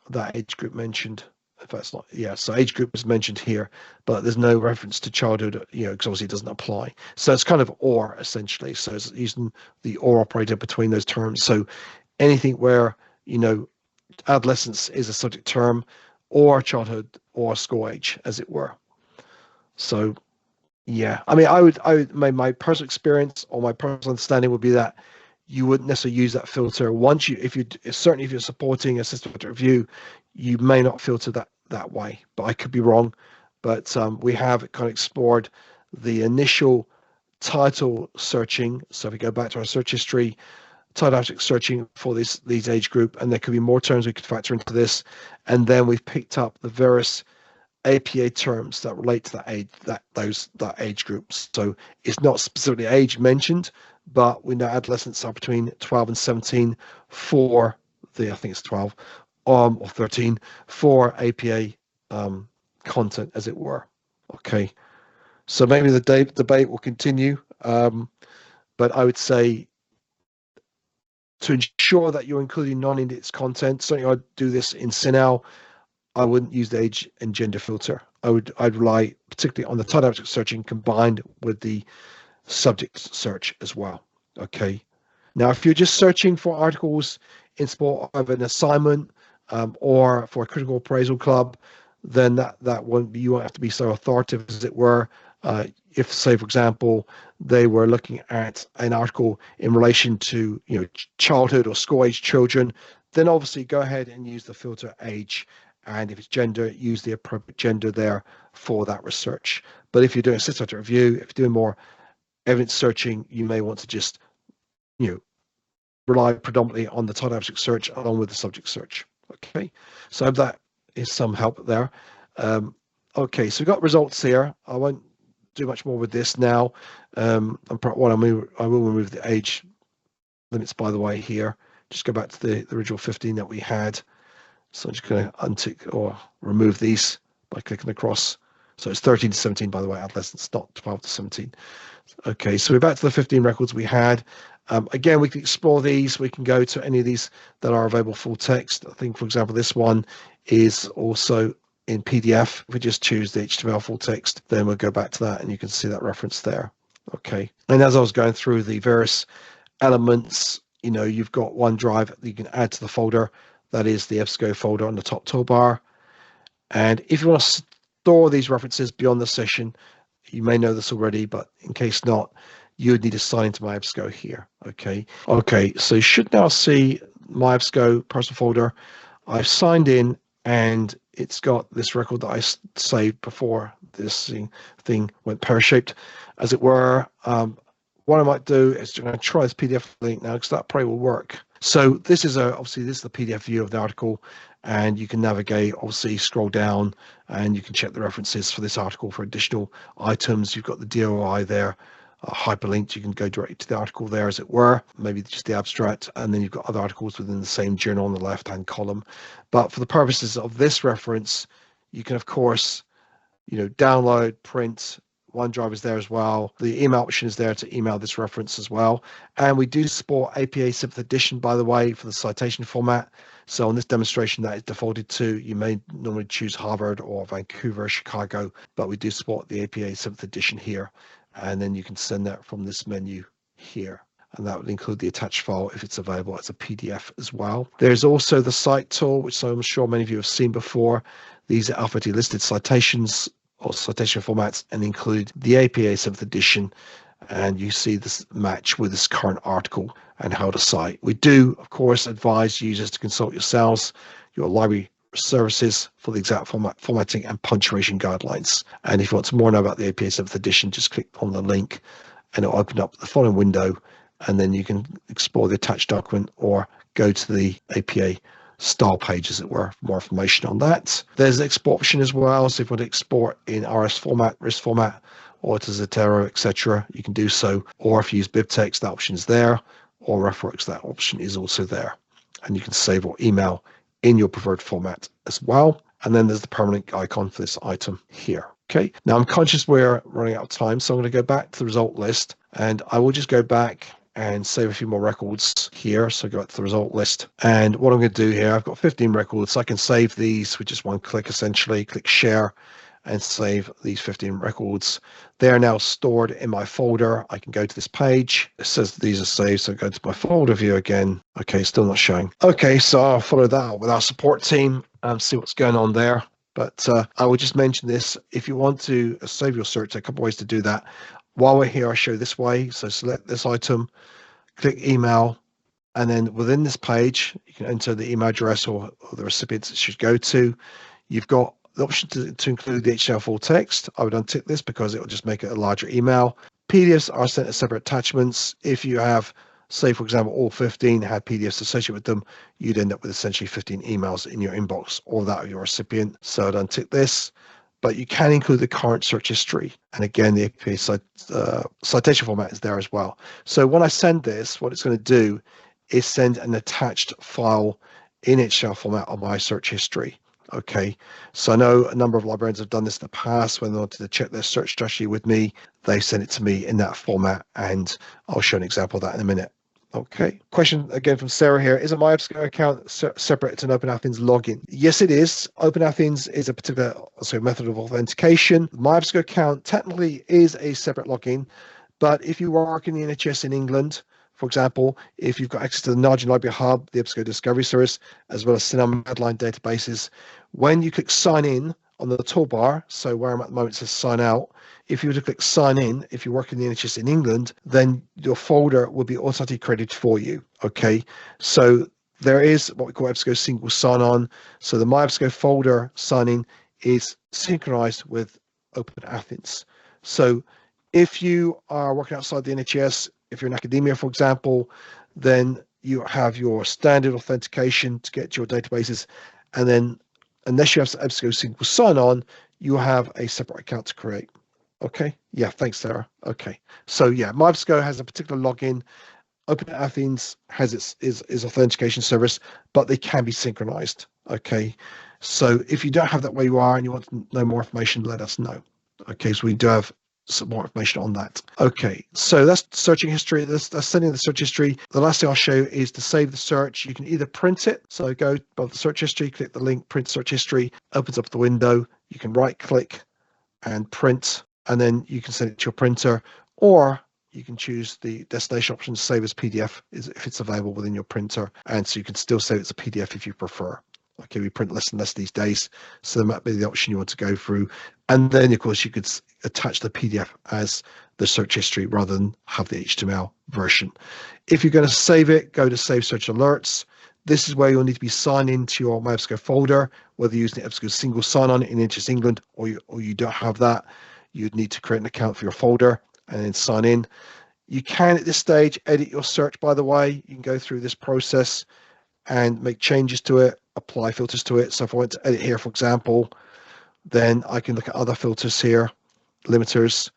that age group mentioned. If that's not, yeah, so age group is mentioned here, but there's no reference to childhood, because obviously it doesn't apply. So it's kind of or essentially. So it's using the or operator between those terms. So anything where, adolescence is a subject term, or childhood or school age, as it were. So yeah, I mean, my personal experience or my personal understanding would be that you wouldn't necessarily use that filter once certainly if you're supporting a systematic review, you may not filter that way, but I could be wrong. But we have kind of explored the initial title searching. So if we go back to our search history, title searching for these age group, and there could be more terms we could factor into this, and then we've picked up the various APA terms that relate to that age groups. So it's not specifically age mentioned, but we know adolescents are between 12 and 17 for I think it's 12 or 13 for APA content, as it were. Okay, so maybe the debate will continue, but I would say to ensure that you're including non-index content, certainly I'd do this in CINAHL. I wouldn't use the age and gender filter. I'd rely particularly on the title object searching combined with the subject search as well. Okay. Now, if you're just searching for articles in support of an assignment or for a critical appraisal club, then that won't be, you won't have to be so authoritative, as it were. If, say, for example, they were looking at an article in relation to childhood or school age children, then obviously go ahead and use the filter age, and if it's gender, use the appropriate gender there for that research. But if you're doing a systematic review, if you're doing more evidence searching, you may want to just you know rely predominantly on the title object search along with the subject search. Okay, so that is some help there. Okay, so we've got results here. I won't do much more with this now. I will remove the age limits, by the way, here. Just go back to the original 15 that we had. So I'm just going to untick or remove these by clicking across. So it's 13 to 17, by the way, adolescents, not 12 to 17. Okay, so we're back to the 15 records we had. Again, we can explore these. We can go to any of these that are available full text. I think, for example, this one is also in PDF. If we just choose the HTML full text, then we'll go back to that and you can see that reference there. Okay, and as I was going through the various elements, you've got OneDrive that you can add to the folder. That is the EBSCO folder on the top toolbar. And if you want to store these references beyond the session, you may know this already, but in case not, you would need to sign into my EBSCO here. Okay, so you should now see my EBSCO personal folder. I've signed in and it's got this record that I saved before this thing went pear-shaped, as it were. What I might do is I'm going to try this PDF link now, because that probably will work. So this is obviously this is the PDF view of the article, and you can navigate, obviously scroll down, and you can check the references for this article for additional items. You've got the DOI there, hyperlinked. You can go directly to the article there, as it were, maybe just the abstract, and then you've got other articles within the same journal on the left-hand column. But for the purposes of this reference, you can, of course, download, print. OneDrive is there as well. The email option is there to email this reference as well. And we do support APA 7th edition, by the way, for the citation format. So on this demonstration, that is defaulted to. You may normally choose Harvard or Vancouver, Chicago, but we do support the APA 7th edition here. And then you can send that from this menu here. And that would include the attached file if it's available as a PDF as well. There's also the cite tool, which I'm sure many of you have seen before. These are alphabetically listed citations or citation formats and include the APA 7th edition. And you see this match with this current article. and how to cite. We do, of course, advise users to consult yourselves, your library services for the exact formatting and punctuation guidelines. And if you want to more know about the APA 7th edition, just click on the link and it'll open up the following window, and then you can explore the attached document or go to the APA style page, as it were, for more information on that. There's an export option as well, so if you want to export in RS format, RIS format, or to Zotero, etc., you can do so. Or if you use BibTeX, that option is there, or RefWorks, that option is also there. And you can save or email in your preferred format as well. And then there's the permanent icon for this item here. Okay, now I'm conscious we're running out of time, so I'm going to go back to the result list, and I will just go back and save a few more records here. So go back to the result list, and what I'm going to do here, I've got 15 records, so I can save these with just one click, essentially. Click share and save these 15 records. They are now stored in my folder. I can go to this page. It says these are saved, so go to my folder view again. Okay, still not showing. Okay, so I'll follow that up with our support team and see what's going on there. But I will just mention this. If you want to save your search, there are a couple ways to do that. While we're here, I show this way. So select this item, click email, and then within this page, you can enter the email address or the recipients it should go to. You've got the option to include the HTML full text. I would untick this because it will just make it a larger email. PDFs are sent as separate attachments. If you have, say, for example, all 15 had PDFs associated with them, you'd end up with essentially 15 emails in your inbox or that of your recipient. So I'd untick this, but you can include the current search history. And again, the APA citation format is there as well. So when I send this, what it's going to do is send an attached file in HTML format on my search history. Okay, so I know a number of librarians have done this in the past when they wanted to check their search strategy with me. They send it to me in that format, and I'll show an example of that in a minute. Okay, question again from Sarah here. Is a my EBSCO account separate to an Open Athens login? Yes, it is. Open Athens is a particular method of authentication. My EBSCO account technically is a separate login, but if you work in the NHS in England, for example, if you've got access to the Nargin Library Hub, the EBSCO Discovery Service, as well as Cinema Medline databases, when you click sign in on the toolbar, so where I'm at the moment it says sign out, if you were to click sign in, if you work in the NHS in England, then your folder will be automatically created for you. Okay, so there is what we call EBSCO single sign-on. So the My EBSCO folder sign-in is synchronized with Open Athens. So if you are working outside the NHS, if you're in academia, for example, then you have your standard authentication to get to your databases, and then unless you have EBSCO single sign-on, you have a separate account to create. Okay, yeah, thanks, Sarah. Okay, so yeah, My EBSCO has a particular login. Open Athens has its authentication service, but they can be synchronized. Okay, so if you don't have that where you are and you want to know more information, let us know. Okay, so we do have some more information on that. Okay, so that's searching history. That's sending the search history. The last thing I'll show you is to save the search. You can either print it, so go above the search history, click the link, print search history, opens up the window. You can right click and print, and then you can send it to your printer, or you can choose the destination option to save as PDF if it's available within your printer, and so you can still save it as a PDF if you prefer. Okay, we print less and less these days, so that might be the option you want to go through. And then, of course, you could attach the PDF as the search history rather than have the HTML version. If you're going to save it, go to Save Search Alerts. This is where you'll need to be signed into your My EBSCO folder, whether you're using the EBSCO single sign-on in NHS England or you don't have that. You'd need to create an account for your folder and then sign in. You can, at this stage, edit your search, by the way. You can go through this process and make changes to it, apply filters to it. So if I went to edit here, for example, then I can look at other filters here, limiters,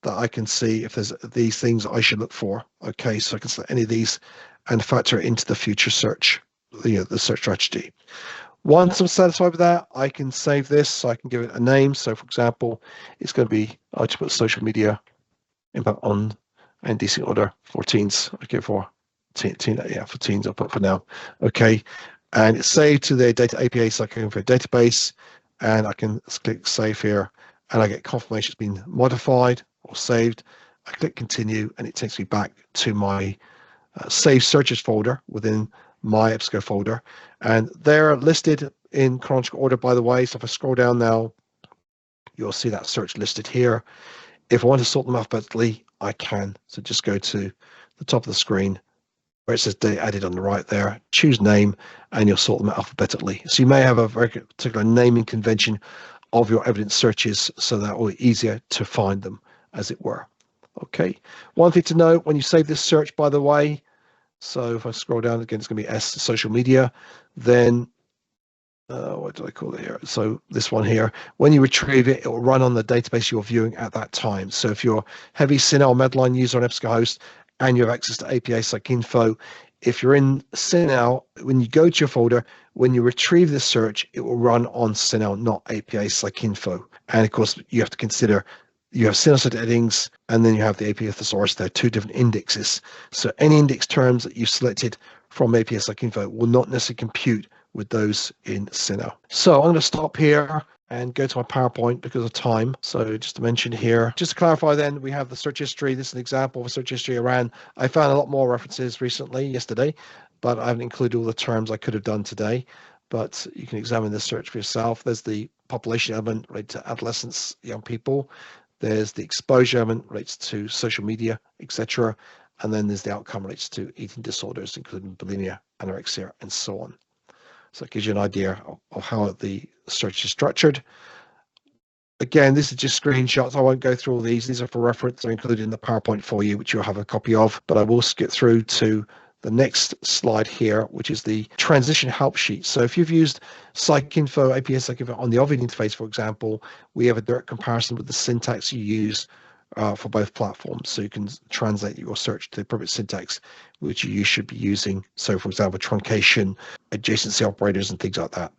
that I can see if there's these things I should look for. Okay, so I can select any of these and factor it into the future search, the search strategy. Once I'm satisfied with that, I can save this. So I can give it a name. So for example, it's going to be, I just put social media impact on and descent order for teens. Okay, for for teens, I'll put for now. Okay, and it's saved to the data APA PsycInfo database, and I can click save here, and I get confirmation it's been modified or saved. I click continue, and it takes me back to my saved searches folder within my EBSCO folder, and they're listed in chronological order, by the way. So if I scroll down now, you'll see that search listed here. If I want to sort them alphabetically, I can. So just go to the top of the screen where it says date added on the right there, choose name, and you'll sort them alphabetically. So you may have a very particular naming convention of your evidence searches, so that will be easier to find them, as it were. Okay. One thing to note when you save this search, by the way, so if I scroll down again, it's going to be S social media, then what do I call it here? So this one here, when you retrieve it, it will run on the database you're viewing at that time. So if you're a heavy CINAHL Medline user on EBSCOhost and you have access to APA PsycInfo, if you're in CINAHL, when you go to your folder, when you retrieve this search, it will run on CINAHL, not APA PsycInfo. And of course, you have to consider you have CINAHL set headings, and then you have the APA thesaurus. There are two different indexes. So any index terms that you've selected from APA PsycInfo will not necessarily compute with those in CINAHL. So I'm going to stop here and go to my PowerPoint because of time. So just to mention here, just to clarify then, we have the search history. This is an example of a search history around. I found a lot more references recently, yesterday, but I haven't included all the terms I could have done today. But you can examine this search for yourself. There's the population element related to adolescents, young people. There's the exposure element relates to social media, etc. And then there's the outcome relates to eating disorders, including bulimia, anorexia, and so on. So it gives you an idea of how the search is structured. Again, this is just screenshots. I won't go through all these. These are for reference. They're included in the PowerPoint for you, which you'll have a copy of. But I will skip through to the next slide here, which is the transition help sheet. So if you've used PsycInfo, APA PsycInfo on the Ovid interface, for example, we have a direct comparison with the syntax you use for both platforms. So you can translate your search to the appropriate syntax, which you should be using. So for example, truncation, adjacency operators, and things like that.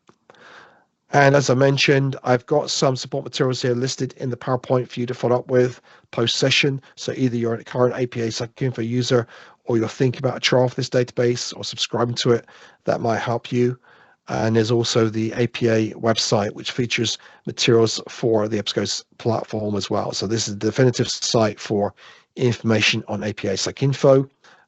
And as I mentioned, I've got some support materials here listed in the PowerPoint for you to follow up with post-session. So either you're a current APA PsycInfo user or you're thinking about a trial for this database or subscribing to it, that might help you. And there's also the APA website, which features materials for the EBSCO platform as well. So this is the definitive site for information on APA PsycInfo.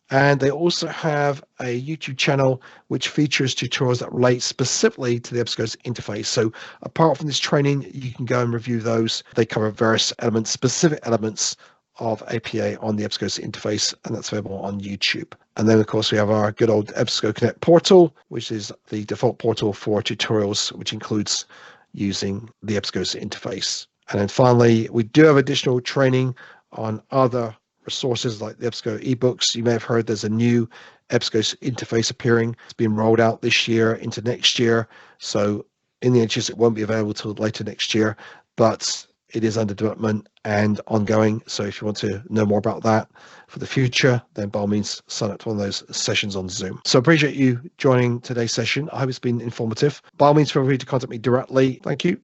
And they also have a YouTube channel which features tutorials that relate specifically to the EBSCO's interface. So apart from this training, you can go and review those. They cover various elements, specific elements of APA on the EBSCO's interface, and that's available on YouTube. And then, of course, we have our good old EBSCO Connect portal, which is the default portal for tutorials, which includes using the EBSCO's interface. And then finally, we do have additional training on other resources like the EBSCO ebooks. You may have heard there's a new EBSCO interface appearing. It's been rolled out this year into next year. So in the NHS, it won't be available till later next year, but it is under development and ongoing. So if you want to know more about that for the future, then by all means, sign up to one of those sessions on Zoom. So I appreciate you joining today's session. I hope it's been informative. By all means, feel free to contact me directly. Thank you.